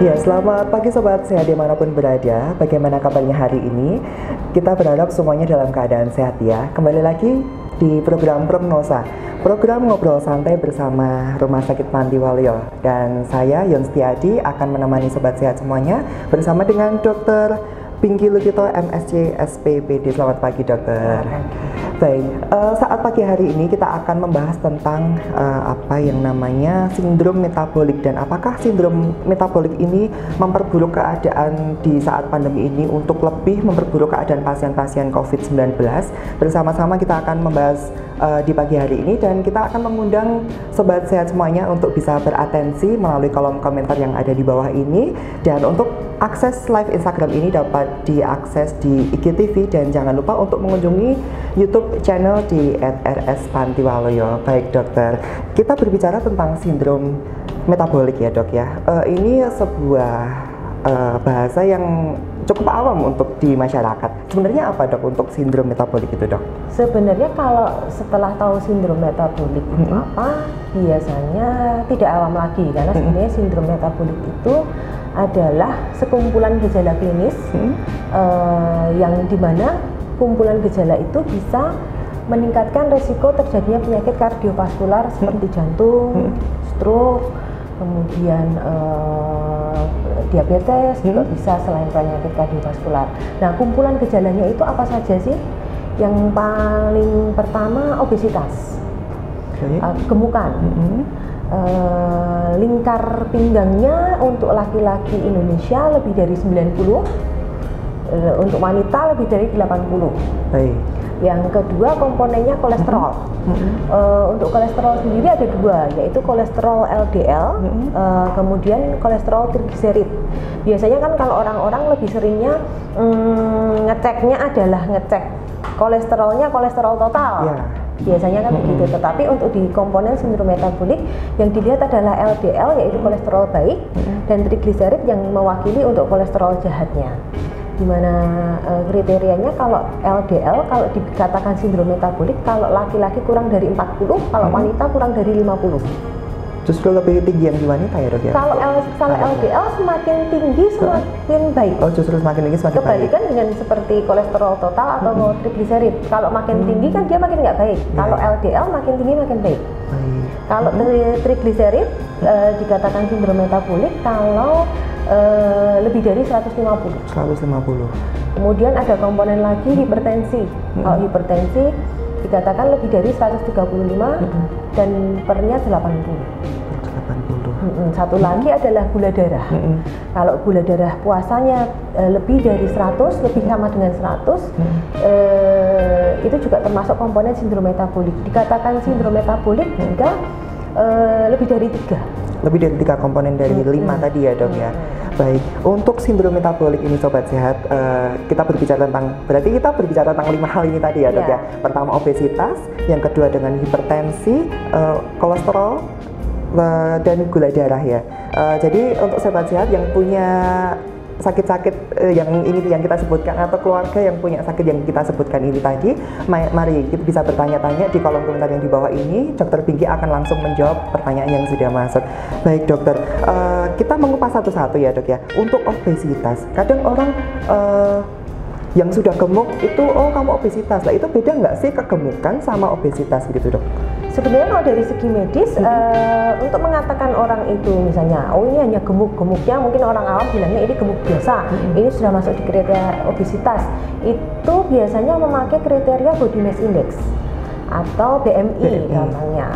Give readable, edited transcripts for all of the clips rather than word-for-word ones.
Ya, selamat pagi Sobat Sehat dimanapun berada. Bagaimana kabarnya hari ini? Kita berharap semuanya dalam keadaan sehat ya. Kembali lagi di program Prognosa, program ngobrol santai bersama Rumah Sakit Panti Waluyo. Dan saya Yon Setiadi akan menemani Sobat Sehat semuanya bersama dengan Dr. Pinky Lukito, MSc, SPPD. Selamat pagi dokter. Baik, saat pagi hari ini kita akan membahas tentang apa yang namanya sindrom metabolik, dan apakah sindrom metabolik ini memperburuk keadaan di saat pandemi ini untuk lebih memperburuk keadaan pasien-pasien COVID-19. Bersama-sama kita akan membahas di pagi hari ini, dan kita akan mengundang Sobat Sehat semuanya untuk bisa beratensi melalui kolom komentar yang ada di bawah ini. Dan untuk akses live Instagram ini dapat diakses di IGTV, dan jangan lupa untuk mengunjungi YouTube channel di @rs_pantiwaluyo. Baik dokter, kita berbicara tentang sindrom metabolik ya dok ya. Ini sebuah bahasa yang cukup awam untuk di masyarakat. Sebenarnya apa dok untuk sindrom metabolik itu dok? Sebenarnya kalau setelah tahu sindrom metabolik itu apa, biasanya tidak awam lagi, karena sebenarnya sindrom metabolik itu adalah sekumpulan gejala klinis yang dimana kumpulan gejala itu bisa meningkatkan resiko terjadinya penyakit kardiovaskular seperti jantung, stroke, kemudian diabetes juga bisa selain penyakit kardiovaskular. Nah, kumpulan gejalanya itu apa saja sih? Yang paling pertama obesitas, gemukan. Lingkar pinggangnya untuk laki-laki Indonesia lebih dari 90, untuk wanita lebih dari 80. Yang kedua komponennya kolesterol. Untuk kolesterol sendiri ada dua, yaitu kolesterol LDL, kemudian kolesterol trigliserid. Biasanya kan kalau orang-orang lebih seringnya ngeceknya adalah ngecek kolesterolnya, kolesterol total. Biasanya kan begitu, tetapi untuk di komponen sindrom metabolik yang dilihat adalah LDL, yaitu kolesterol baik, dan trigliserid yang mewakili untuk kolesterol jahatnya. Dimana kriterianya kalau LDL, kalau dikatakan sindrom metabolik, kalau laki-laki kurang dari 40, kalau wanita kurang dari 50. Justru lebih tinggi yang di wanita ya dok ya? Kalau LDL semakin tinggi semakin baik. Oh, justru semakin tinggi semakin baik. Kebalikan dengan seperti kolesterol total atau trigliserid. Kalau makin tinggi kan dia makin nggak baik. Kalau LDL makin tinggi makin baik. Kalau trigliserid dikatakan sindrom metabolik kalau lebih dari 150. Kemudian ada komponen lagi hipertensi. Kalau hipertensi dikatakan lebih dari 135 dan pernya 80. Satu lagi adalah gula darah. Kalau gula darah puasanya lebih dari 100, lebih sama dengan 100, itu juga termasuk komponen sindrom metabolik. Dikatakan sindrom metabolik jika lebih dari 3. Lebih dari 3 komponen dari 5 tadi ya dok ya. Baik, untuk sindrom metabolik ini Sobat Sehat, berarti kita berbicara tentang 5 hal ini tadi ya dok ya. Pertama obesitas, yang kedua dengan hipertensi, kolesterol, dan gula darah ya. Jadi untuk Sobat Sehat yang punya sakit-sakit yang kita sebutkan, atau keluarga yang punya sakit yang kita sebutkan ini tadi, mari kita bisa bertanya-tanya di kolom komentar yang di bawah ini. Dokter Pinky akan langsung menjawab pertanyaan yang sudah masuk. Baik dokter, kita mengupas satu-satu ya dok ya. Untuk obesitas, kadang orang yang sudah gemuk itu, oh kamu obesitas. Nah itu beda nggak sih kegemukan sama obesitas gitu dok? Sebenarnya kalau dari segi medis, untuk mengatakan orang itu misalnya, oh ini hanya gemuknya mungkin orang awam bilangnya ini gemuk biasa, ini sudah masuk di kriteria obesitas, itu biasanya memakai kriteria body mass index atau BMI namanya,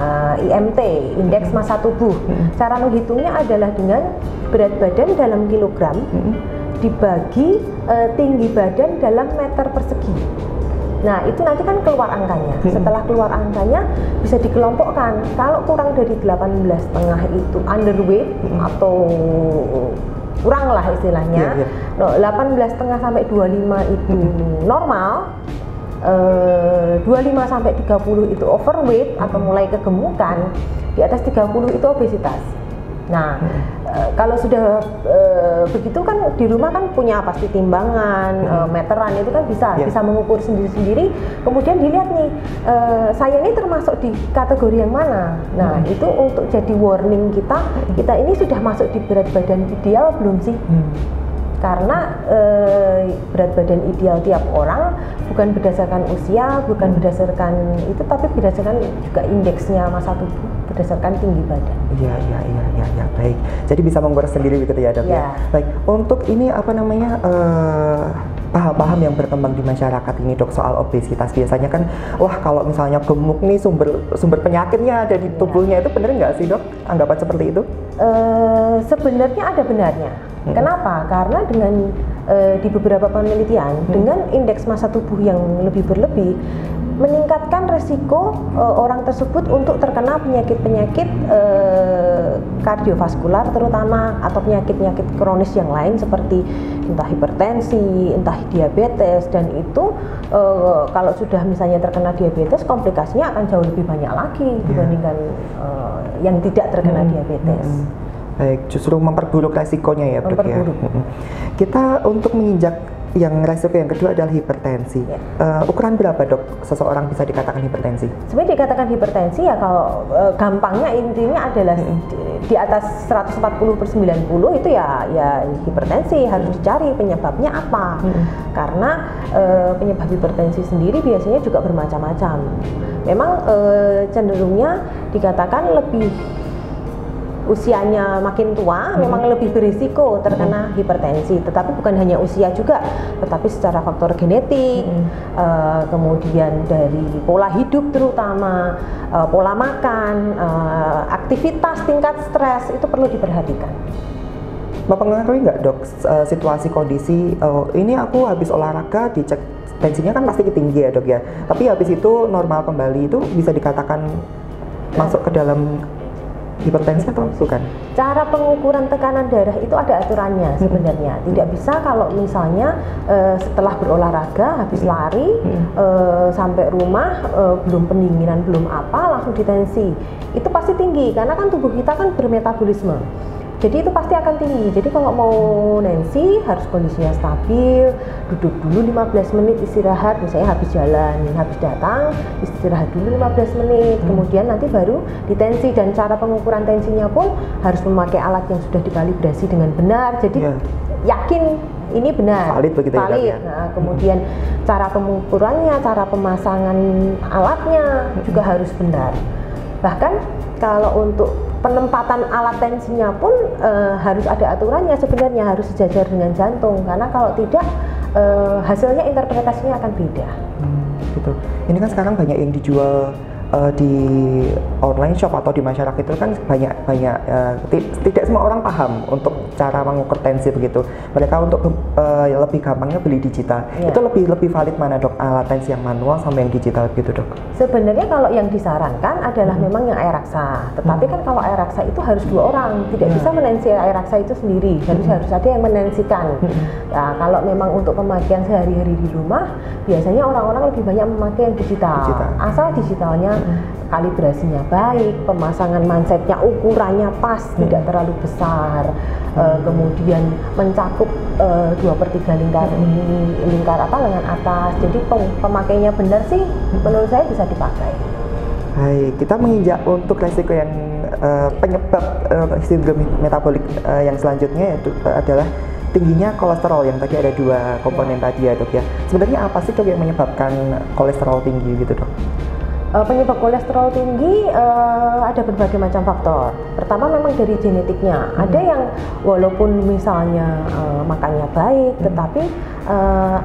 IMT, indeks massa tubuh. Cara menghitungnya adalah dengan berat badan dalam kilogram dibagi tinggi badan dalam meter persegi. Nah itu nanti kan keluar angkanya. Setelah keluar angkanya bisa dikelompokkan. Kalau kurang dari 18,5 itu underweight atau kurang lah istilahnya. 18,5 sampai 25 itu normal. 25 sampai 30 itu overweight atau mulai kegemukan. Di atas 30 itu obesitas. Nah, kalau sudah begitu kan di rumah kan punya pasti timbangan, meteran itu kan bisa mengukur sendiri-sendiri. Kemudian dilihat nih, saya ini termasuk di kategori yang mana. Nah, itu untuk jadi warning kita ini sudah masuk di berat badan ideal belum sih? Karena berat badan ideal tiap orang bukan berdasarkan usia, bukan berdasarkan itu, tapi berdasarkan juga indeksnya massa tubuh berdasarkan tinggi badan. Iya, baik. Jadi bisa mengukur sendiri begitu ya, Dok ya. Baik, untuk ini apa namanya paham-paham yang berkembang di masyarakat ini, Dok, soal obesitas. Biasanya kan, wah kalau misalnya gemuk nih sumber penyakitnya ada di tubuhnya, itu benar nggak sih, Dok? Anggapan seperti itu? Sebenarnya ada benarnya. Kenapa? Karena dengan di beberapa penelitian dengan indeks massa tubuh yang lebih berlebih meningkatkan resiko orang tersebut untuk terkena penyakit-penyakit kardiovaskular terutama, atau penyakit-penyakit kronis yang lain seperti entah hipertensi, entah diabetes. Dan itu kalau sudah misalnya terkena diabetes, komplikasinya akan jauh lebih banyak lagi dibandingkan yang tidak terkena diabetes. Baik, justru memperburuk resikonya ya, Dok ya. Kita untuk menginjak yang resiko yang kedua adalah hipertensi. Ukuran berapa, Dok, seseorang bisa dikatakan hipertensi? Sebenarnya dikatakan hipertensi ya kalau gampangnya intinya adalah di atas 140/90 itu ya hipertensi. Harus dicari penyebabnya apa. Karena penyebab hipertensi sendiri biasanya juga bermacam-macam. Memang cenderungnya dikatakan lebih usianya makin tua memang lebih berisiko terkena hipertensi, tetapi bukan hanya usia juga, tetapi secara faktor genetik, kemudian dari pola hidup terutama, pola makan, aktivitas, tingkat stres itu perlu diperhatikan. Mempengaruhi nggak, Dok, situasi kondisi ini aku habis olahraga dicek tensinya kan pasti tinggi ya, Dok ya, tapi habis itu normal kembali, itu bisa dikatakan masuk ke dalam hipertensi atau bukan? Cara pengukuran tekanan darah itu ada aturannya sebenarnya. Tidak bisa kalau misalnya setelah berolahraga, habis lari, sampai rumah belum pendinginan, belum apa, langsung ditensi. Itu pasti tinggi karena kan tubuh kita kan bermetabolisme. Jadi itu pasti akan tinggi. Jadi kalau mau nensi harus kondisinya stabil, duduk dulu 15 menit istirahat, misalnya habis jalan, habis datang istirahat dulu 15 menit, kemudian nanti baru ditensi. Dan cara pengukuran tensinya pun harus memakai alat yang sudah dikalibrasi dengan benar. Jadi yakin ini benar, valid begitu ya. Nah, kemudian cara pengukurannya, cara pemasangan alatnya juga harus benar. Bahkan kalau untuk penempatan alat tensinya pun harus ada aturannya sebenarnya, harus sejajar dengan jantung, karena kalau tidak hasilnya interpretasinya akan beda. Gitu. Ini kan sekarang banyak yang dijual di online shop atau di masyarakat itu kan banyak tidak semua orang paham untuk cara mengukur tensi begitu. Mereka untuk lebih gampangnya beli digital. Itu lebih valid mana, Dok, alat tensi yang manual sama yang digital gitu, Dok? Sebenarnya kalau yang disarankan adalah memang yang air raksa. Tetapi kan kalau air raksa itu harus 2 orang, tidak bisa menensi air raksa itu sendiri. Harus ada yang menensikan. Nah, kalau memang untuk pemakaian sehari-hari di rumah, biasanya orang-orang lebih banyak memakai yang digital. Asal digitalnya kalibrasinya baik, pemasangan mansetnya ukurannya pas, tidak terlalu besar, kemudian mencakup 2/3 lingkar lengan atas. Jadi pemakainya benar sih, menurut saya bisa dipakai. Baik, kita menginjak untuk resiko yang penyebab sindrom metabolik yang selanjutnya yaitu adalah tingginya kolesterol, yang tadi ada 2 komponen tadi ya, Dok ya. Sebenarnya apa sih, Dok, yang menyebabkan kolesterol tinggi gitu, Dok? Penyebab kolesterol tinggi ada berbagai macam faktor. Pertama memang dari genetiknya. Ada yang walaupun misalnya makannya baik, tetapi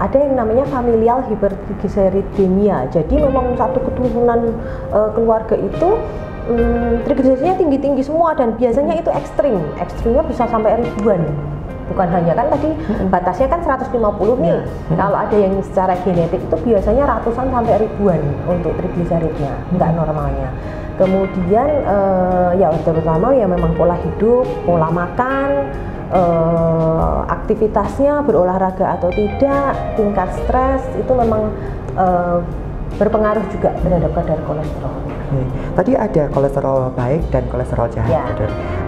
ada yang namanya familial hypertriglyceridemia. Jadi memang satu keturunan keluarga itu trigliseridnya tinggi-tinggi semua, dan biasanya itu ekstrimnya bisa sampai ribuan. Bukan hanya kan tadi batasnya kan 150 nih. Kalau ada yang secara genetik itu biasanya ratusan sampai ribuan untuk trigliseridnya, nggak normalnya. Kemudian ya terutama ya memang pola hidup, pola makan, aktivitasnya berolahraga atau tidak, tingkat stres itu memang berpengaruh juga terhadap kadar kolesterol. Tadi ada kolesterol baik dan kolesterol jahat. Ya.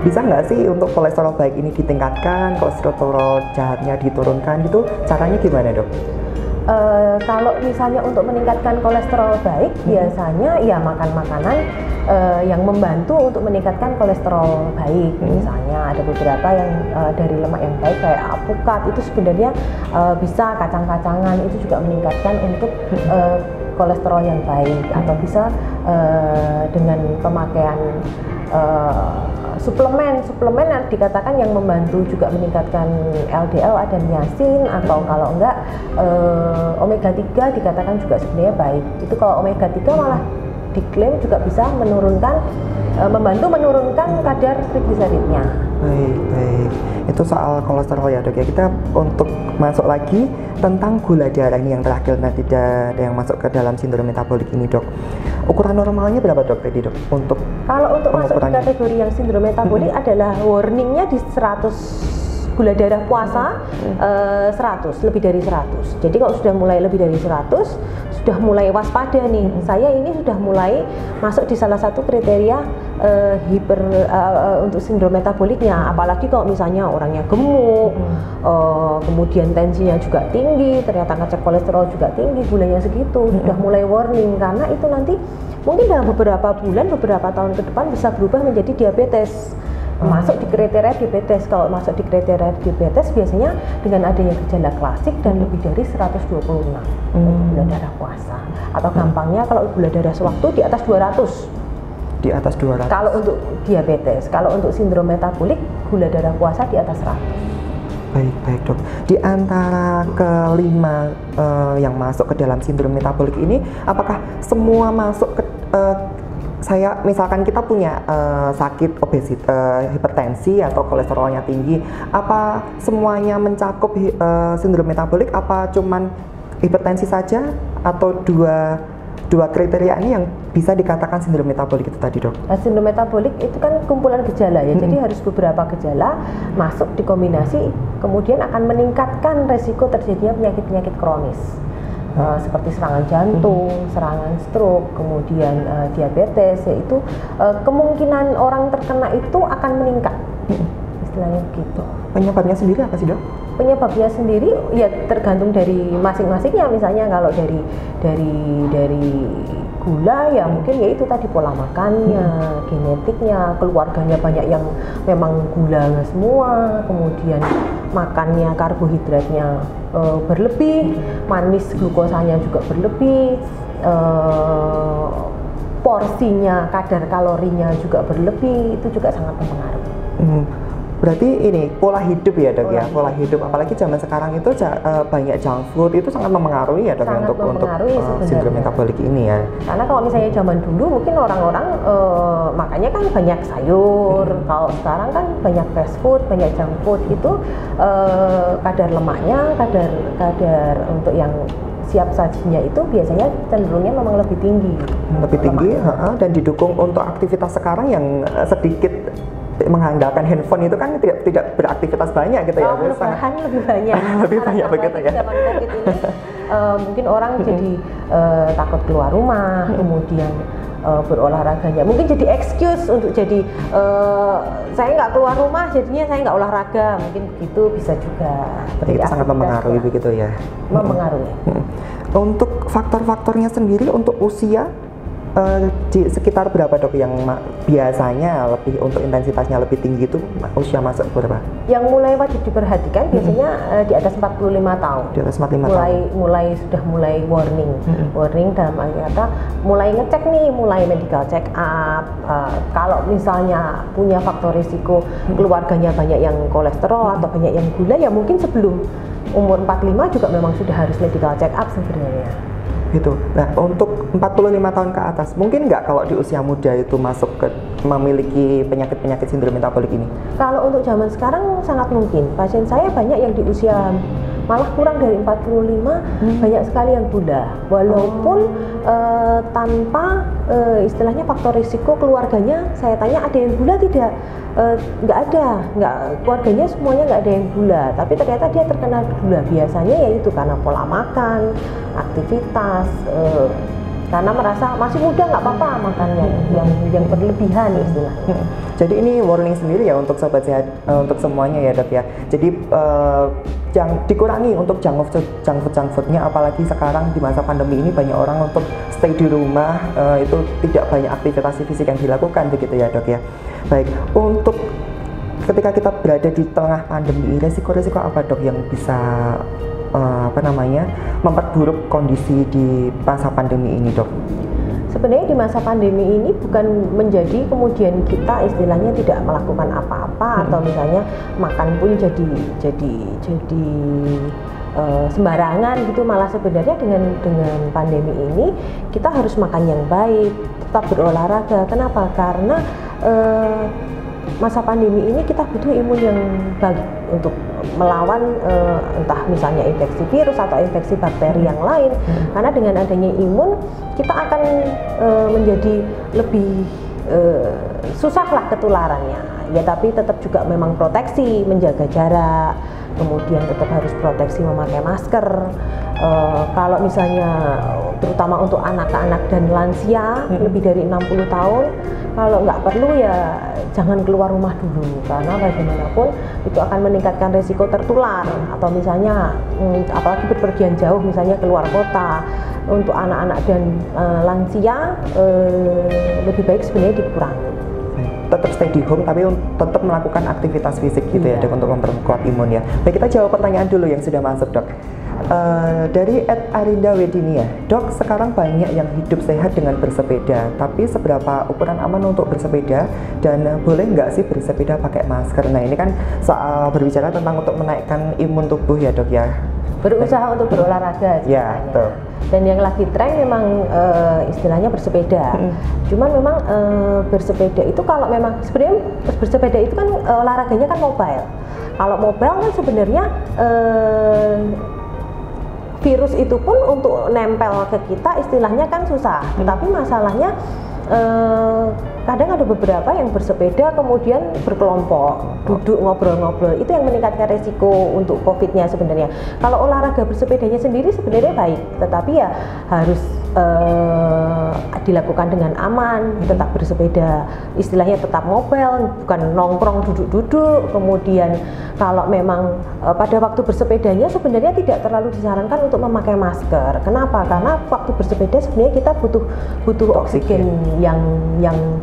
Bisa nggak sih untuk kolesterol baik ini ditingkatkan, kolesterol jahatnya diturunkan gitu? Caranya gimana, Dok? Kalau misalnya untuk meningkatkan kolesterol baik, biasanya ya makan makanan yang membantu untuk meningkatkan kolesterol baik. Misalnya ada beberapa yang dari lemak yang baik kayak alpukat, itu sebenarnya bisa kacang-kacangan itu juga meningkatkan untuk kolesterol yang baik, atau bisa dengan pemakaian suplemen yang dikatakan yang membantu juga meningkatkan LDL, ada niacin, atau kalau enggak omega 3 dikatakan juga sebenarnya baik. Itu kalau omega 3 malah diklaim juga bisa membantu menurunkan kadar trigliseridnya. Baik. Itu soal kolesterol ya, Dok ya. Kita untuk masuk lagi tentang gula darah ini yang terakhir, nanti ada yang masuk ke dalam sindrom metabolik ini, Dok. Ukuran normalnya berapa, Dok, tadi, Dok? Kalau untuk masuk di kategori yang sindrom metabolik adalah warningnya di 100 gula darah puasa, 100, lebih dari 100. Jadi kalau sudah mulai lebih dari 100, sudah mulai waspada nih. Saya ini sudah mulai masuk di salah satu kriteria untuk sindrom metaboliknya. Apalagi kalau misalnya orangnya gemuk, kemudian tensinya juga tinggi, ternyata ngecek kolesterol juga tinggi, gulanya segitu, sudah mulai warning, karena itu nanti mungkin dalam beberapa bulan, beberapa tahun ke depan bisa berubah menjadi diabetes. Masuk di kriteria diabetes. Kalau masuk di kriteria diabetes biasanya dengan adanya gejala klasik dan lebih dari 126 gula darah puasa, atau gampangnya kalau gula darah sewaktu di atas 200. Di atas 200. Kalau untuk diabetes, kalau untuk sindrom metabolik gula darah puasa di atas 100. Baik, Dok. Di antara kelima yang masuk ke dalam sindrom metabolik ini, apakah semua masuk ke misalkan kita punya sakit obesitas, hipertensi atau kolesterolnya tinggi, apa semuanya mencakup sindrom metabolik, apa cuman hipertensi saja, atau dua kriteria ini yang bisa dikatakan sindrom metabolik itu tadi, Dok? Sindrom metabolik itu kan kumpulan gejala ya, jadi harus beberapa gejala masuk dikombinasi, kemudian akan meningkatkan resiko terjadinya penyakit-penyakit kronis. Seperti serangan jantung, serangan stroke, kemudian diabetes, yaitu kemungkinan orang terkena itu akan meningkat, istilahnya begitu. Penyebabnya sendiri apa sih, Dok? Penyebabnya sendiri ya tergantung dari masing-masingnya. Misalnya kalau dari gula ya mungkin ya itu tadi pola makannya, genetiknya, keluarganya banyak yang memang gula semua, kemudian makannya karbohidratnya berlebih, manis glukosanya juga berlebih, porsinya, kadar kalorinya juga berlebih, itu juga sangat mempengaruhi. Berarti ini pola hidup ya, Dok, ya, pola hidup. Apalagi zaman sekarang itu banyak junk food, itu sangat mempengaruhi ya, Dok, ya, untuk sindrom metabolik ini ya. Karena kalau misalnya zaman dulu mungkin orang-orang makanya kan banyak sayur, kalau sekarang kan banyak fast food, banyak junk food, itu kadar lemaknya, kadar untuk yang siap sajinya itu biasanya cenderungnya memang lebih tinggi. Lebih tinggi, dan didukung untuk aktivitas sekarang yang sedikit mengandalkan handphone itu kan tidak beraktivitas banyak gitu ya. Perubahan lebih banyak. Lebih banyak begitu ya. Zaman COVID ini mungkin orang jadi takut keluar rumah, kemudian berolahraganya mungkin jadi excuse untuk jadi saya nggak keluar rumah jadinya saya nggak olahraga, mungkin begitu bisa juga. Itu sangat mempengaruhi begitu ya. Mempengaruhi. Untuk faktor-faktornya sendiri untuk usia di sekitar berapa, Dok, yang biasanya lebih untuk intensitasnya lebih tinggi itu usia masuk berapa? Yang mulai wajib diperhatikan biasanya di atas 45 tahun. Di atas 45 tahun. Sudah mulai warning. Warning dalam arti kata mulai ngecek nih, mulai medical check up. Kalau misalnya punya faktor risiko keluarganya banyak yang kolesterol atau banyak yang gula, ya mungkin sebelum umur 45 juga memang sudah harus medical check up sebenarnya. Gitu. Nah, untuk 45 tahun ke atas, mungkin nggak kalau di usia muda itu masuk ke memiliki penyakit-penyakit sindrom metabolik ini? Kalau untuk zaman sekarang sangat mungkin. Pasien saya banyak yang di usia malah kurang dari 45, banyak sekali yang gula. Walaupun tanpa istilahnya faktor risiko keluarganya, saya tanya ada yang gula tidak? Nggak ada, keluarganya semuanya nggak ada yang gula, tapi ternyata dia terkena gula. Biasanya yaitu karena pola makan, aktivitas, karena merasa masih muda nggak apa-apa makan yang berlebihan istilahnya. Jadi ini warning sendiri ya untuk sobat sehat, untuk semuanya ya Dok ya. Jadi jangan dikurangi untuk junk foodnya, apalagi sekarang di masa pandemi ini banyak orang untuk stay di rumah, itu tidak banyak aktivitas fisik yang dilakukan begitu ya Dok ya. Baik, untuk ketika kita berada di tengah pandemi, resiko-resiko apa Dok yang bisa memperburuk kondisi di masa pandemi ini Dok? Sebenarnya di masa pandemi ini bukan menjadi kemudian kita istilahnya tidak melakukan apa-apa atau misalnya makan pun jadi sembarangan gitu, malah sebenarnya dengan pandemi ini kita harus makan yang baik, tetap berolahraga. Kenapa? Karena masa pandemi ini kita butuh imun yang baik untuk melawan entah misalnya infeksi virus atau infeksi bakteri yang lain. Karena dengan adanya imun kita akan menjadi lebih susah lah ketularannya. Ya tapi tetap juga memang proteksi, menjaga jarak, kemudian tetap harus proteksi memakai masker. Kalau misalnya terutama untuk anak-anak dan lansia lebih dari 60 tahun, kalau nggak perlu ya jangan keluar rumah dulu, karena bagaimanapun itu akan meningkatkan resiko tertular. Atau misalnya apalagi berpergian jauh misalnya keluar kota, untuk anak-anak dan lansia lebih baik sebenarnya dikurangi. Tetap stay di home tapi tetap melakukan aktivitas fisik gitu ya Dok, untuk memperkuat imun ya. Baik, kita jawab pertanyaan dulu yang sudah masuk Dok. Dari Arinda Wedinia, Dok, sekarang banyak yang hidup sehat dengan bersepeda, tapi seberapa ukuran aman untuk bersepeda dan boleh nggak sih bersepeda pakai masker? Nah ini kan soal berbicara tentang untuk menaikkan imun tubuh ya Dok ya. Berusaha untuk berolahraga ya, betul. Dan yang lagi tren memang istilahnya bersepeda. Cuman memang bersepeda itu kalau memang sebenarnya bersepeda itu kan olahraganya kan mobile. Kalau mobile kan sebenarnya virus itu pun untuk nempel ke kita istilahnya kan susah. Tetapi masalahnya kadang ada beberapa yang bersepeda kemudian berkelompok duduk ngobrol-ngobrol, itu yang meningkatkan resiko untuk COVID-nya sebenarnya. Kalau olahraga bersepedanya sendiri sebenarnya baik, tetapi ya harus dilakukan dengan aman, tetap bersepeda, istilahnya tetap mobile, bukan nongkrong duduk-duduk. Kemudian kalau memang pada waktu bersepedanya sebenarnya tidak terlalu disarankan untuk memakai masker. Kenapa? Karena waktu bersepeda sebenarnya kita butuh oksigen yang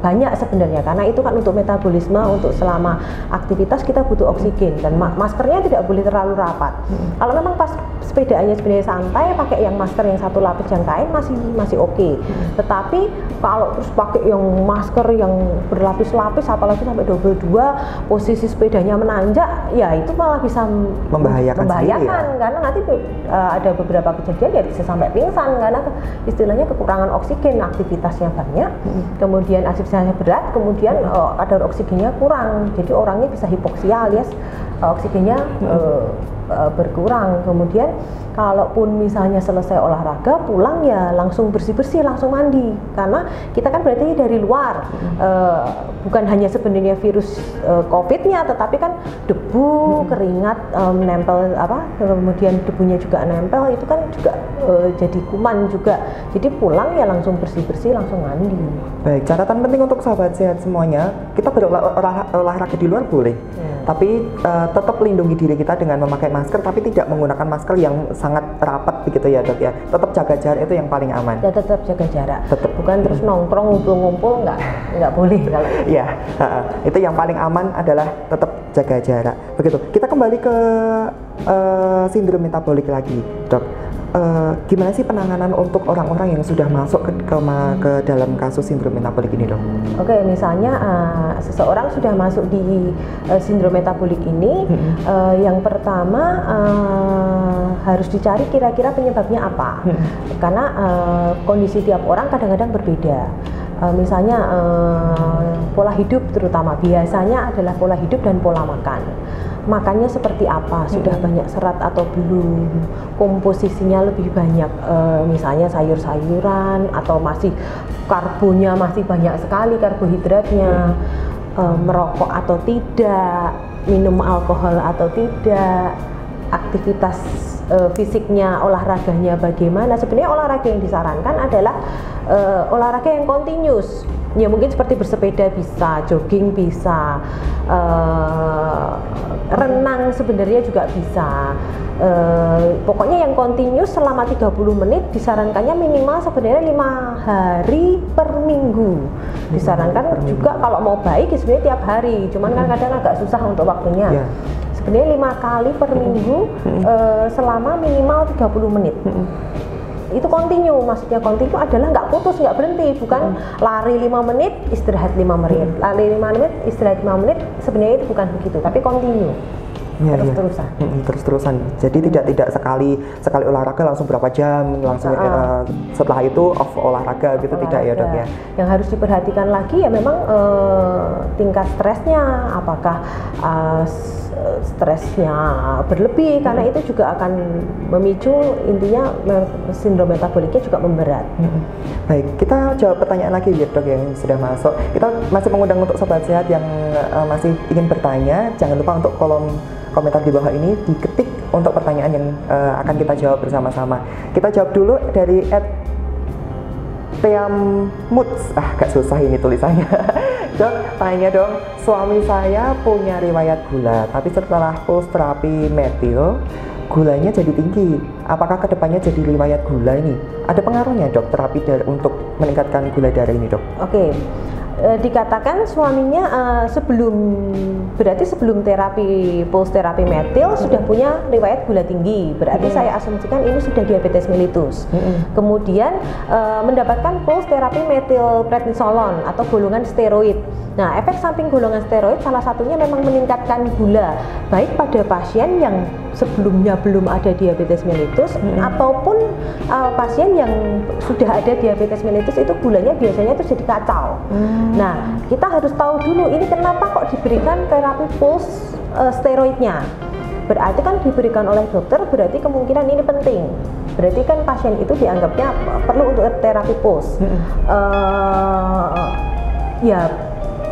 banyak sebenarnya, karena itu kan untuk metabolisme, untuk selama aktivitas kita butuh oksigen, dan maskernya tidak boleh terlalu rapat. Kalau memang pas sepedaannya sebenarnya santai, pakai yang masker yang satu lapis yang kain masih oke. Tetapi kalau terus pakai yang masker yang berlapis-lapis, apalagi sampai double 2, posisi sepedanya menanjak, ya itu malah bisa membahayakan ya? Karena nanti ada beberapa kejadian ya bisa sampai pingsan, karena istilahnya kekurangan oksigen, aktivitasnya banyak, kemudian aktivitasnya berat, kemudian kadar oksigennya kurang, jadi orangnya bisa hipoksia alias oksigennya berkurang. Kemudian kalaupun misalnya selesai olahraga pulang ya langsung bersih-bersih, langsung mandi, karena kita kan berarti dari luar, bukan hanya sebenarnya virus COVID-nya, tetapi kan debu, keringat nempel kemudian debunya juga nempel, itu kan juga jadi kuman juga. Jadi pulang ya langsung bersih-bersih, langsung mandi. Baik, catatan penting untuk sahabat sehat semuanya, kita berolahraga di luar boleh, tapi tetap lindungi diri kita dengan memakai masker, tapi tidak menggunakan masker yang sangat rapat begitu ya Dok ya. Tetap jaga jarak, itu yang paling aman. Ya tetap jaga jarak. Bukan terus nongkrong ngumpul-ngumpul, nggak boleh kalau itu. Ya, itu yang paling aman adalah tetap jaga jarak. Begitu. Kita kembali ke sindrom metabolik lagi, Dok. Gimana sih penanganan untuk orang-orang yang sudah masuk ke dalam kasus sindrom metabolik ini, Dok? Oke, misalnya seseorang sudah masuk di sindrom metabolik ini, yang pertama harus dicari kira-kira penyebabnya apa, karena kondisi tiap orang kadang-kadang berbeda. Misalnya pola hidup, terutama biasanya adalah pola hidup dan pola makan. Makannya seperti apa, sudah banyak serat atau belum, komposisinya lebih banyak, misalnya sayur-sayuran, atau masih karbonya masih banyak sekali, karbohidratnya, merokok atau tidak, minum alkohol atau tidak, aktivitas fisiknya, olahraganya bagaimana. Sebenarnya olahraga yang disarankan adalah olahraga yang continuous. Ya mungkin seperti bersepeda bisa, jogging bisa, renang sebenarnya juga bisa. Pokoknya yang continuous selama 30 menit disarankannya minimal sebenarnya 5 hari per minggu. Disarankan juga kalau mau baik ya sebenarnya tiap hari, cuman kan kadang agak susah untuk waktunya. Sebenarnya 5 kali per minggu selama minimal 30 menit. Itu continue, maksudnya continue adalah nggak putus, nggak berhenti, bukan lari 5 menit, istirahat 5 menit, lari 5 menit, istirahat 5 menit, sebenarnya itu bukan begitu, tapi continue. Terus-terusan. Terus-terusan. Jadi tidak sekali olahraga langsung berapa jam, langsung setelah itu off olahraga gitu, tidak ya dok ya? Yang harus diperhatikan lagi ya memang tingkat stresnya, apakah stresnya berlebih, karena itu juga akan memicu intinya sindrom metaboliknya juga memberat. Baik, kita jawab pertanyaan lagi ya dok yang sudah masuk. Kita masih mengundang untuk sobat sehat yang masih ingin bertanya, jangan lupa untuk kolom komentar di bawah ini diketik untuk pertanyaan yang akan kita jawab bersama-sama. Kita jawab dulu dari @teamuts. Agak susah ini tulisannya. Dok, tanya dong, suami saya punya riwayat gula, tapi setelah pulse terapi metil, gulanya jadi tinggi. Apakah kedepannya jadi riwayat gula ini? Ada pengaruhnya dok terapi untuk meningkatkan gula darah ini dok? Oke. Dikatakan suaminya sebelum terapi pulse terapi metil sudah punya riwayat gula tinggi, berarti saya asumsikan ini sudah diabetes mellitus. Kemudian mendapatkan pulse terapi metil prednisolon atau golongan steroid. Nah, efek samping golongan steroid salah satunya memang meningkatkan gula, baik pada pasien yang sebelumnya belum ada diabetes mellitus ataupun pasien yang sudah ada diabetes mellitus, itu gulanya biasanya itu jadi kacau. Nah, kita harus tahu dulu ini kenapa kok diberikan terapi pulse steroidnya. Berarti kan diberikan oleh dokter, berarti kemungkinan ini penting. Berarti kan pasien itu dianggapnya perlu untuk terapi pulse. Ya,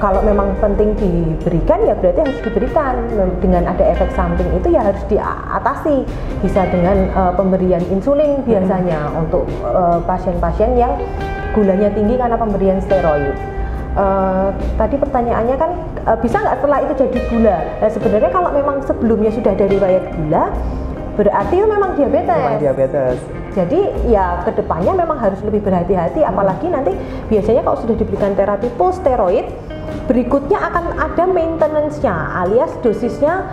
kalau memang penting diberikan ya berarti harus diberikan. Dengan ada efek samping itu ya harus diatasi, bisa dengan pemberian insulin biasanya untuk pasien-pasien yang gulanya tinggi karena pemberian steroid. Tadi pertanyaannya kan bisa nggak setelah itu jadi gula? Nah, sebenarnya kalau memang sebelumnya sudah ada riwayat gula, berarti itu memang diabetes. Jadi ya kedepannya memang harus lebih berhati-hati, apalagi nanti biasanya kalau sudah diberikan terapi pulse steroid, berikutnya akan ada maintenance-nya, alias dosisnya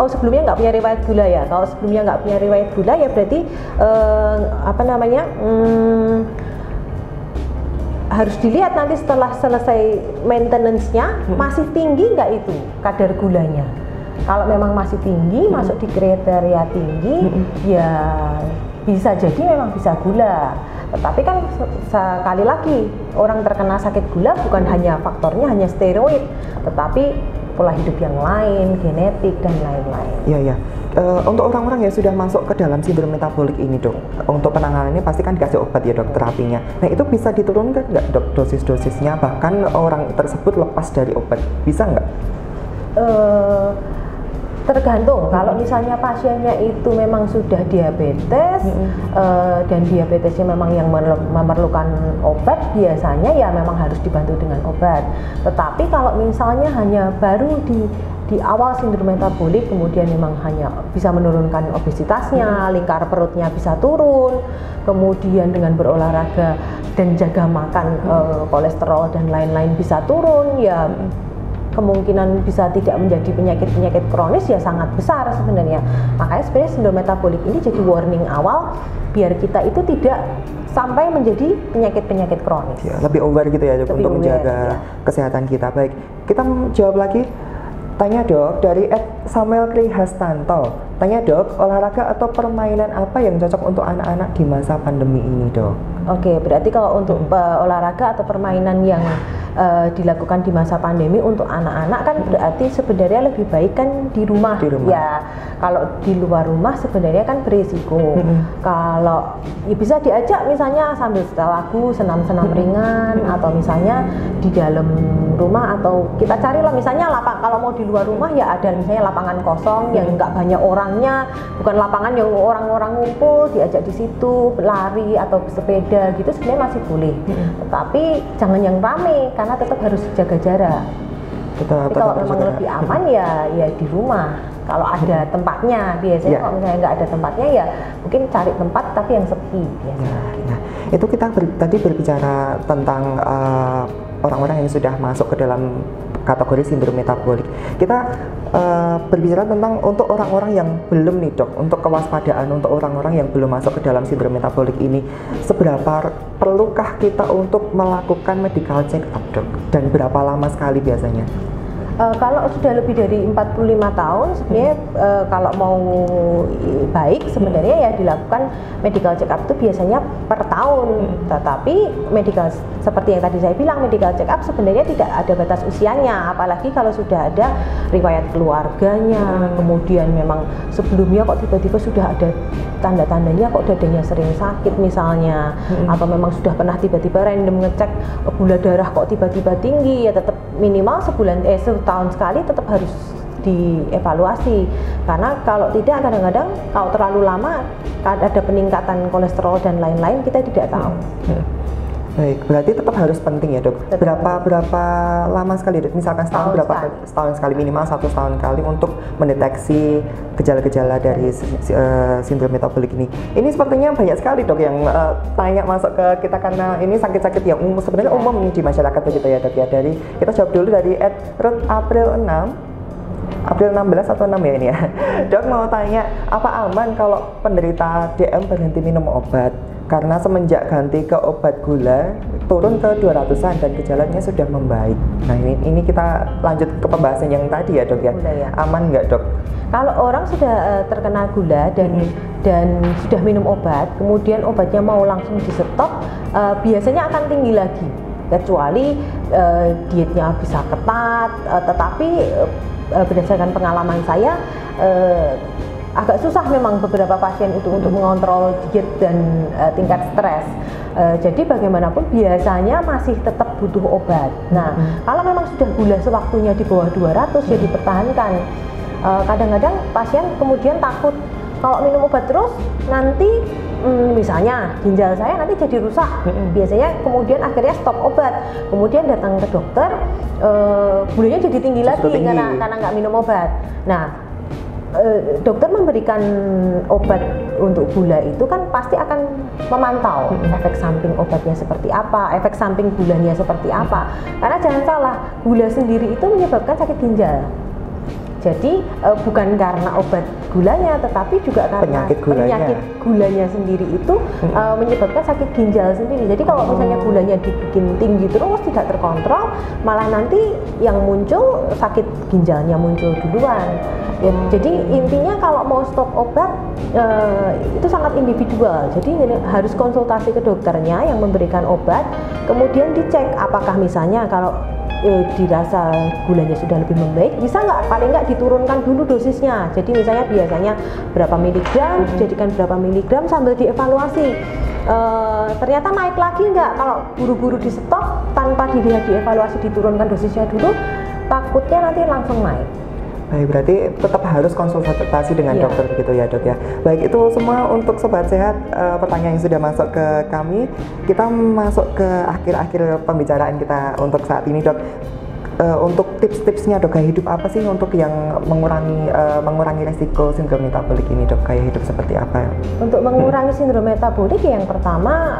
sebelumnya nggak punya riwayat gula ya. Kalau sebelumnya nggak punya riwayat gula ya berarti harus dilihat nanti setelah selesai maintenance-nya masih tinggi nggak itu kadar gulanya. Kalau memang masih tinggi, masuk di kriteria tinggi, ya bisa jadi memang bisa gula. Tetapi kan sekali lagi, orang terkena sakit gula bukan hanya faktornya hanya steroid, tetapi pola hidup yang lain, genetik dan lain-lain. Iya. Untuk orang-orang yang sudah masuk ke dalam sindrom metabolik ini dok, untuk penanganannya pasti kan dikasih obat ya dok, terapinya. Nah itu bisa diturunkan nggak dok dosis-dosisnya, bahkan orang tersebut lepas dari obat, bisa nggak? Tergantung, kalau misalnya pasiennya itu memang sudah diabetes dan diabetesnya memang yang memerlukan obat, biasanya ya memang harus dibantu dengan obat. Tetapi kalau misalnya hanya baru di awal sindrom metabolik, kemudian memang hanya bisa menurunkan obesitasnya, lingkar perutnya bisa turun, kemudian dengan berolahraga dan jaga makan kolesterol dan lain-lain bisa turun, ya kemungkinan bisa tidak menjadi penyakit-penyakit kronis ya sangat besar sebenarnya. Makanya sebenarnya sindrom metabolik ini jadi warning awal biar kita itu tidak sampai menjadi penyakit-penyakit kronis. Ya, lebih aware gitu ya dok, untuk menjaga kesehatan kita. Baik, kita jawab lagi. Tanya dok dari @Samuel Krihastanto. Tanya dok, olahraga atau permainan apa yang cocok untuk anak-anak di masa pandemi ini dok? Oke, berarti kalau untuk olahraga atau permainan yang dilakukan di masa pandemi untuk anak-anak kan berarti sebenarnya lebih baik kan di rumah. Ya, kalau di luar rumah sebenarnya kan berisiko. Kalau ya bisa diajak misalnya sambil setel lagu, senam-senam ringan, atau misalnya di dalam rumah, atau kita carilah misalnya kalau mau di luar rumah ya ada misalnya lapangan kosong yang nggak banyak orangnya, bukan lapangan yang orang-orang ngumpul, diajak di situ lari atau sepeda gitu sebenarnya masih boleh. Tetapi jangan yang rame karena tetap harus jaga jarak. Tapi kalau memang lebih aman ya di rumah. Kalau ada tempatnya, biasanya kalau misalnya nggak ada tempatnya ya mungkin cari tempat tapi yang sepi. Nah, itu kita tadi berbicara tentang orang-orang yang sudah masuk ke dalam kategori sindrom metabolik. Kita berbicara tentang untuk orang-orang yang belum nih dok, untuk kewaspadaan untuk orang-orang yang belum masuk ke dalam sindrom metabolik ini, seberapa perlukah kita untuk melakukan medical check up dok? Dan berapa lama sekali biasanya? Kalau sudah lebih dari 45 tahun sebenarnya kalau mau baik sebenarnya ya dilakukan medical check up itu biasanya per tahun. Tetapi medical seperti yang tadi saya bilang, medical check up sebenarnya tidak ada batas usianya, apalagi kalau sudah ada riwayat keluarganya, kemudian memang sebelumnya kok tiba-tiba sudah ada tanda-tandanya kok dadanya sering sakit misalnya, atau memang sudah pernah tiba-tiba random ngecek gula darah kok tiba-tiba tinggi, ya tetap minimal setahun sekali tetap harus dievaluasi, karena kalau tidak kadang-kadang kalau terlalu lama ada peningkatan kolesterol dan lain-lain kita tidak tahu. Baik, berarti tetap harus penting ya dok. Berapa lama sekali dok? Misalkan setahun sekali, minimal 1 tahun kali untuk mendeteksi gejala-gejala dari sindrom metabolik ini. Ini sepertinya banyak sekali dok yang tanya masuk ke kita karena ini sakit-sakit yang sebenarnya umum di masyarakat begitu ya dok ya. Dari kita jawab dulu dari April 16 atau 6 ya ini ya. Dok mau tanya, apa aman kalau penderita DM berhenti minum obat? Karena semenjak ganti ke obat gula turun ke 200-an dan gejalanya sudah membaik. Nah ini kita lanjut ke pembahasan yang tadi ya dok ya. Aman nggak dok? Kalau orang sudah terkena gula dan sudah minum obat, kemudian obatnya mau langsung di stop, biasanya akan tinggi lagi. Kecuali dietnya bisa ketat, tetapi berdasarkan pengalaman saya agak susah memang beberapa pasien itu untuk mengontrol diet dan tingkat stres. Jadi bagaimanapun biasanya masih tetap butuh obat. Nah, kalau memang sudah gula sewaktunya di bawah 200 ya dipertahankan. Kadang-kadang pasien kemudian takut kalau minum obat terus nanti misalnya ginjal saya nanti jadi rusak. Biasanya kemudian akhirnya stop obat, kemudian datang ke dokter, gulanya jadi tinggi lagi karena nggak minum obat. Nah, dokter memberikan obat untuk gula itu kan pasti akan memantau efek samping obatnya seperti apa, efek samping gulanya seperti apa. Karena jangan salah, gula sendiri itu menyebabkan sakit ginjal. Jadi bukan karena obat gulanya, tetapi juga karena penyakit gulanya sendiri itu menyebabkan sakit ginjal sendiri. Jadi kalau misalnya gulanya dibikin tinggi terus tidak terkontrol, malah nanti yang muncul sakit ginjalnya muncul duluan. Ya, jadi intinya kalau mau stop obat itu sangat individual. Jadi harus konsultasi ke dokternya yang memberikan obat, kemudian dicek apakah misalnya kalau dirasa gulanya sudah lebih membaik, bisa nggak paling nggak diturunkan dulu dosisnya. Jadi misalnya biasanya berapa miligram, dijadikan berapa miligram sambil dievaluasi. Ternyata naik lagi nggak, kalau buru-buru di stop tanpa dievaluasi diturunkan dosisnya dulu, takutnya nanti langsung naik. Baik, berarti tetap harus konsultasi dengan dokter begitu ya dok ya. Baik, itu semua untuk Sobat Sehat, pertanyaan yang sudah masuk ke kami. Kita masuk ke akhir-akhir pembicaraan kita untuk saat ini dok. Untuk tips-tipsnya dok, gaya hidup apa sih untuk yang mengurangi resiko sindrom metabolik ini dok? Gaya hidup seperti apa? Untuk mengurangi sindrom metabolik yang pertama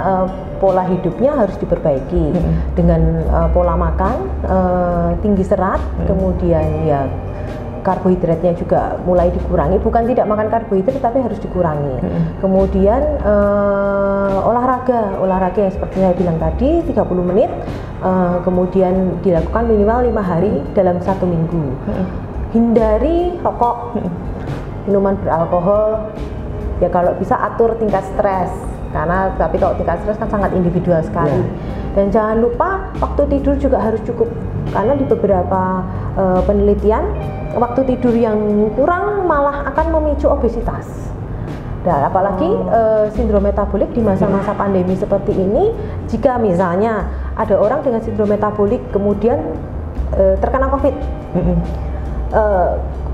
pola hidupnya harus diperbaiki dengan pola makan tinggi serat, kemudian ya karbohidratnya juga mulai dikurangi, bukan tidak makan karbohidrat tapi harus dikurangi. Kemudian olahraga yang seperti saya bilang tadi 30 menit, kemudian dilakukan minimal 5 hari dalam 1 minggu. Hindari rokok, minuman beralkohol, ya kalau bisa atur tingkat stres. Tapi kalau tingkat stres kan sangat individual sekali. Dan jangan lupa waktu tidur juga harus cukup, karena di beberapa penelitian waktu tidur yang kurang malah akan memicu obesitas. Dan apalagi sindrom metabolik di masa-masa pandemi seperti ini, jika misalnya ada orang dengan sindrom metabolik kemudian terkena COVID,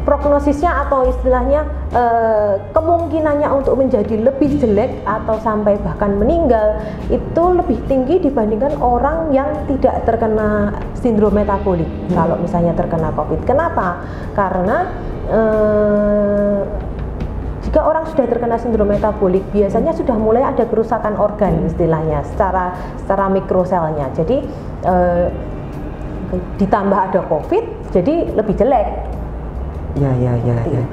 prognosisnya atau istilahnya kemungkinannya untuk menjadi lebih jelek atau sampai bahkan meninggal itu lebih tinggi dibandingkan orang yang tidak terkena sindrom metabolik. Kalau misalnya terkena COVID, kenapa? Karena jika orang sudah terkena sindrom metabolik biasanya sudah mulai ada kerusakan organ istilahnya secara mikroselnya. Jadi ditambah ada COVID, jadi lebih jelek. Ya.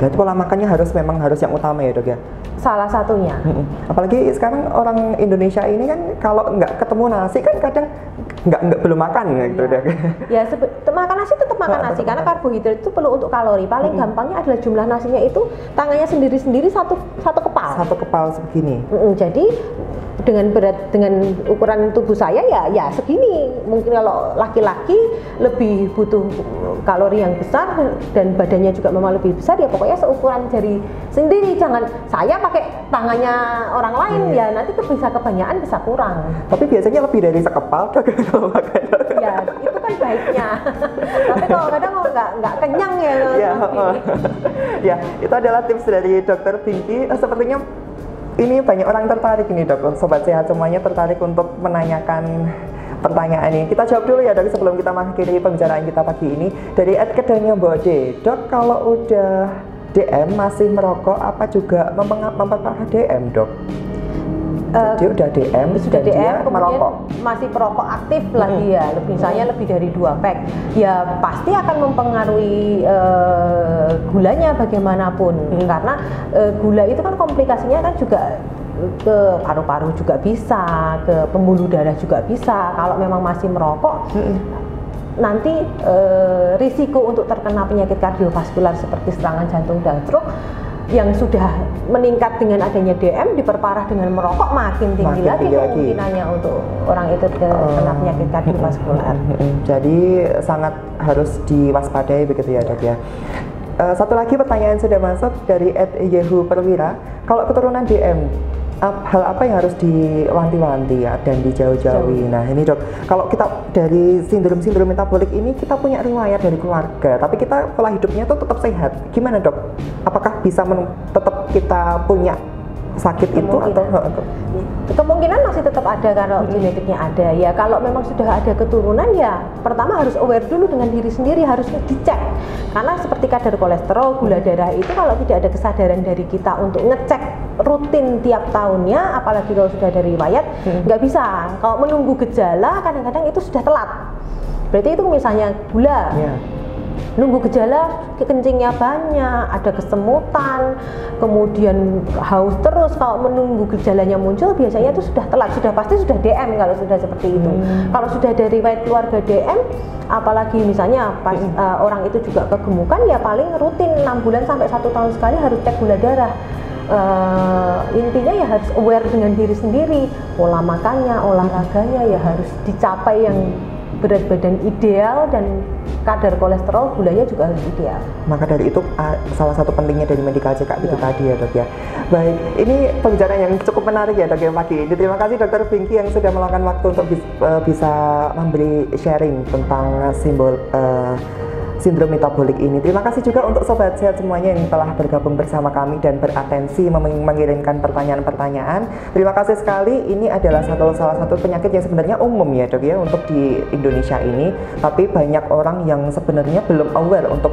Berarti pola makannya memang harus yang utama ya dok ya? Salah satunya. Apalagi sekarang orang Indonesia ini kan kalau nggak ketemu nasi kan kadang nggak belum makan gitu dok. Ya makan nasi tetap makan nasi karena karbohidrat itu perlu untuk kalori. Paling gampangnya adalah jumlah nasinya itu tangannya sendiri-sendiri satu kepal. Satu kepal segini. Jadi dengan ukuran tubuh saya ya segini. Mungkin kalau laki-laki lebih butuh kalori yang besar dan badannya juga memang lebih besar, ya pokoknya seukuran jari sendiri. Jangan saya pakai tangannya orang lain, ya nanti bisa kebanyakan, bisa kurang. Tapi biasanya lebih dari sekepal kalau makan. Ya itu kan baiknya. Tapi kalau kadang nggak kenyang ya. Ya itu adalah tips dari Dokter Pinky. Sepertinya ini banyak orang tertarik ini dok, sobat sehat semuanya tertarik untuk menanyakan pertanyaan ini. Kita jawab dulu ya dok sebelum kita mengakhiri pembicaraan kita pagi ini. Dari @kedanya Bode, dok kalau udah DM masih merokok apa juga memperparah DM dok? Jadi udah DM, sudah DM, kemudian merokok. Masih perokok aktif lagi ya, misalnya lebih dari 2 pack, ya pasti akan mempengaruhi gulanya bagaimanapun, karena gula itu kan komplikasinya kan juga ke paru-paru juga bisa, ke pembuluh darah juga bisa. Kalau memang masih merokok, nanti risiko untuk terkena penyakit kardiovaskular seperti serangan jantung dan stroke yang sudah meningkat dengan adanya DM diperparah dengan merokok makin tinggi lagi kemungkinannya untuk orang itu terkena penyakit kardiovaskular. Jadi sangat harus diwaspadai begitu ya dok ya. Satu lagi pertanyaan sudah masuk dari @yehu perwira. Kalau keturunan DM, hal apa yang harus diwanti-wanti ya dan dijauh-jauhi? Nah ini dok, kalau kita dari sindrom metabolik ini kita punya riwayat dari keluarga, tapi kita pola hidupnya tuh tetap sehat. Gimana dok? Apakah bisa tetap kita punya sakit itu atau kemungkinan masih tetap ada kalau genetiknya ada ya. Kalau memang sudah ada keturunan ya pertama harus aware dulu dengan diri sendiri, harus dicek, karena seperti kadar kolesterol, gula darah itu kalau tidak ada kesadaran dari kita untuk ngecek rutin tiap tahunnya, apalagi kalau sudah ada riwayat, nggak bisa. Kalau menunggu gejala kadang-kadang itu sudah telat. Berarti itu misalnya gula, nunggu gejala, kencingnya banyak, ada kesemutan, kemudian haus terus. Kalau menunggu gejalanya muncul biasanya itu sudah telat, sudah pasti sudah DM kalau sudah seperti itu. Kalau sudah ada riwayat keluarga DM, apalagi misalnya pas orang itu juga kegemukan, ya paling rutin 6 bulan sampai 1 tahun sekali harus cek gula darah. Intinya ya harus aware dengan diri sendiri, pola makannya, olahraganya ya harus dicapai yang berat badan ideal dan kadar kolesterol gulanya juga harus ideal. Maka dari itu salah satu pentingnya dari medical check up itu tadi ya dok ya. Baik, ini pembicaraan yang cukup menarik ya dok ya pagi ini. Terima kasih Dokter Pinky yang sudah meluangkan waktu untuk bisa memberi sharing tentang sindrom metabolik ini. Terima kasih juga untuk sobat sehat semuanya yang telah bergabung bersama kami dan beratensi mengirimkan pertanyaan-pertanyaan. Terima kasih sekali. Ini adalah salah satu penyakit yang sebenarnya umum ya dok ya untuk di Indonesia ini, tapi banyak orang yang sebenarnya belum aware untuk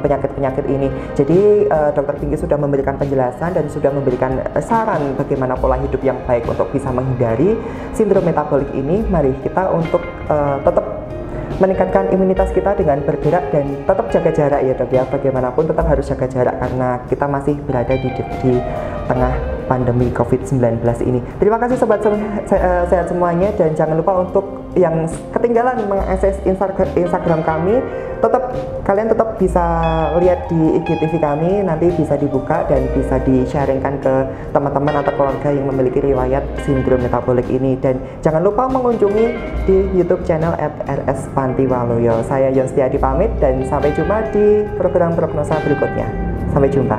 penyakit-penyakit ini. Jadi Dokter Pinky sudah memberikan penjelasan dan sudah memberikan saran bagaimana pola hidup yang baik untuk bisa menghindari sindrom metabolik ini. Mari kita untuk tetap meningkatkan imunitas kita dengan bergerak dan tetap jaga jarak ya dok ya. Bagaimanapun tetap harus jaga jarak karena kita masih berada di tengah pandemi COVID-19 ini. Terima kasih sobat sehat semuanya dan jangan lupa untuk yang ketinggalan mengakses Instagram kami, kalian tetap bisa lihat di IGTV kami, nanti bisa dibuka dan bisa di-sharingkan ke teman-teman atau keluarga yang memiliki riwayat sindrom metabolik ini. Dan jangan lupa mengunjungi di YouTube channel @rspantiwaloyo. Saya Yon Setiadi pamit dan sampai jumpa di program prognosa berikutnya. Sampai jumpa.